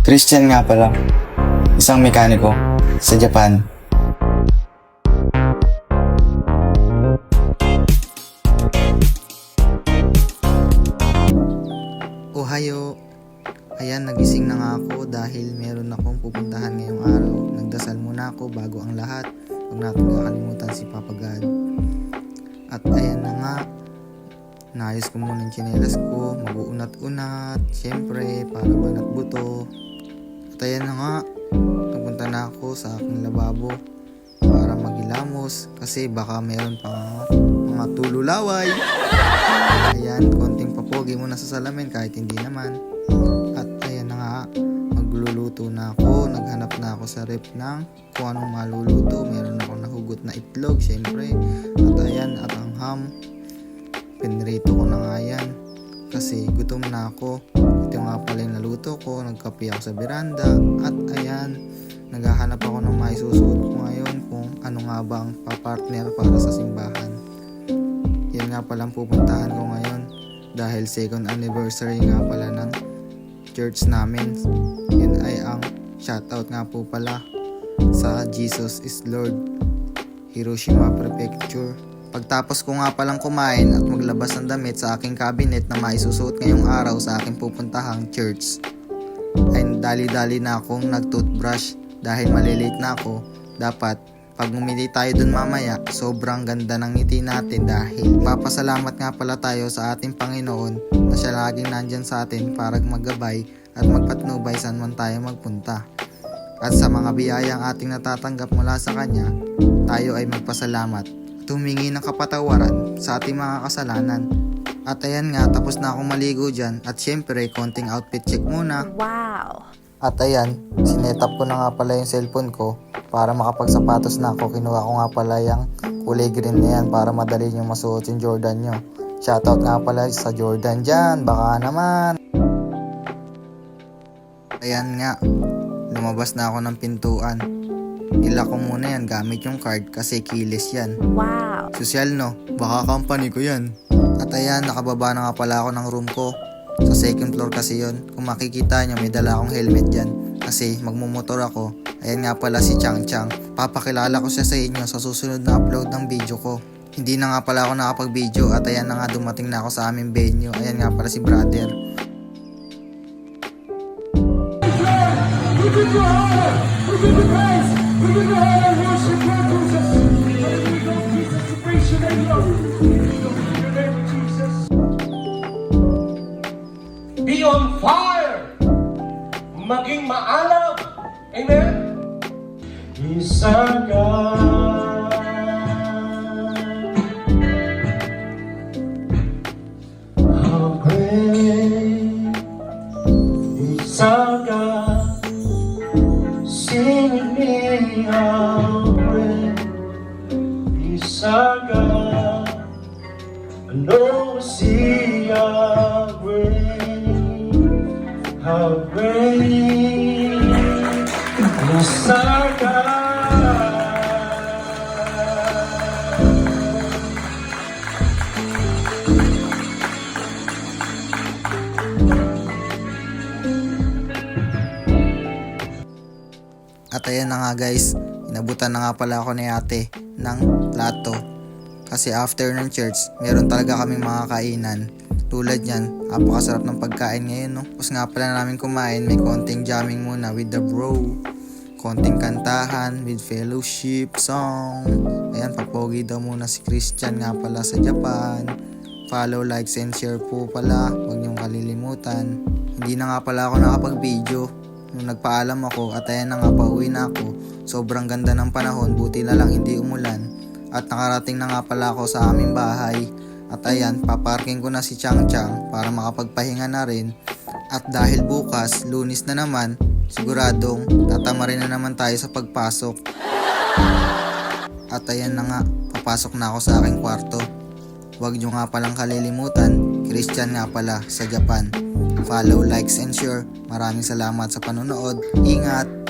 Christian nga pala, isang mekaniko sa Japan. Ohayo! Ayan, nagising na nga ako dahil meron akong pupuntahan ngayong araw. Nagdasal muna ako bago ang lahat. Huwag natin kakalimutan si Papa God. At ayan na nga, naayos ko muna yung tsinelas ko, mag-uunat-unat, syempre, para banat buto. At ayan na nga, pupunta na ako sa aking lababo para maghilamos kasi baka meron pa mga tululaway. Ayan, konting papogi muna sa salamin kahit hindi naman. At ayan na nga, magluluto na ako. Naghanap na ako sa rep ng kung anong maluluto. Meron ako nahugot na itlog, syempre. At ayan, at ang ham, pinrito ko na nga yan kasi gutom na ako. Ito nga pala yung naluto ko. Nagkape ako sa beranda. At ayan, naghahanap ako ng maisusuot ko ngayon kung ano nga ba ang papartner para sa simbahan. Yan nga palang pupuntahan ko ngayon dahil second anniversary nga pala ng church namin. Yun ay ang shoutout nga po pala sa Jesus is Lord, Hiroshima Prefecture. Pagtapos ko nga palang kumain at maglabas ng damit sa aking cabinet na maisusuot ngayong araw sa aking pupuntahang church, ay dali-dali na akong nag-toothbrush dahil malilate na ako. Dapat pag umili tayo dun mamaya, sobrang ganda ng ngiti natin dahil papasalamat nga pala tayo sa ating Panginoon na siya laging nandyan sa atin para maggabay at magpatnubay saan man tayo magpunta. At sa mga biyayang ating natatanggap mula sa Kanya, tayo ay magpasalamat at humingi ng kapatawaran sa ating mga kasalanan. At ayan nga, tapos na akong maligo dyan at syempre, konting outfit check muna. Wow! At ayan, sinetap ko na nga pala yung cellphone ko para makapagsapatos na ako. Kinuha ko nga pala yung kulay green na yan para madali nyo masuot yung Jordan nyo. Shoutout nga pala sa Jordan dyan, baka naman. Ayan nga, lumabas na ako ng pintuan. Nila ko muna yan gamit yung card kasi keyless yan. Wow! Sosyal no, baka company ko yan. At ayan, nakababa na nga pala ako ng room ko. Sa second floor kasi yon. Kung makikita nyo, may dala akong helmet dyan kasi magmumotor ako. Ayan nga pala si Chang Chang. Papakilala ko siya sa inyo sa susunod na upload ng video ko. Hindi na nga pala ako nakapag-video at ayan na nga, dumating na ako sa aming venue. Ayan nga pala si brother. Be on fire! Maging maalab! Amen? Isang God. How great is our God. Sing with me, how great is our God. I know we see our great. How great is our God. At ayan na nga guys, inabutan na nga pala ako ni ate ng plato. Kasi after ng church, meron talaga kaming mga kainan. Tulad yan, napakasarap ng pagkain ngayon no. Tapos nga pala namin kumain, may konting jamming muna with the bro. Konting kantahan with fellowship song. Ayan, papogi daw muna si Christian nga pala sa Japan. Follow, likes, and share po pala. Huwag niyong kalilimutan. Hindi na nga pala ako nakapag-video nung nagpaalam ako at ayan na nga, pauwi na ako. Sobrang ganda ng panahon, buti na lang hindi umulan. At nakarating na nga pala ako sa aming bahay. At ayan, paparking ko na si Chang Chang para makapagpahinga na rin. At dahil bukas, Lunes na naman, siguradong tatama rin na naman tayo sa pagpasok. At ayan na nga, papasok na ako sa aking kwarto. Huwag nyo nga palang kalilimutan, Christian nga pala sa Japan. Follow, likes, and share. Maraming salamat sa panonood. Ingat!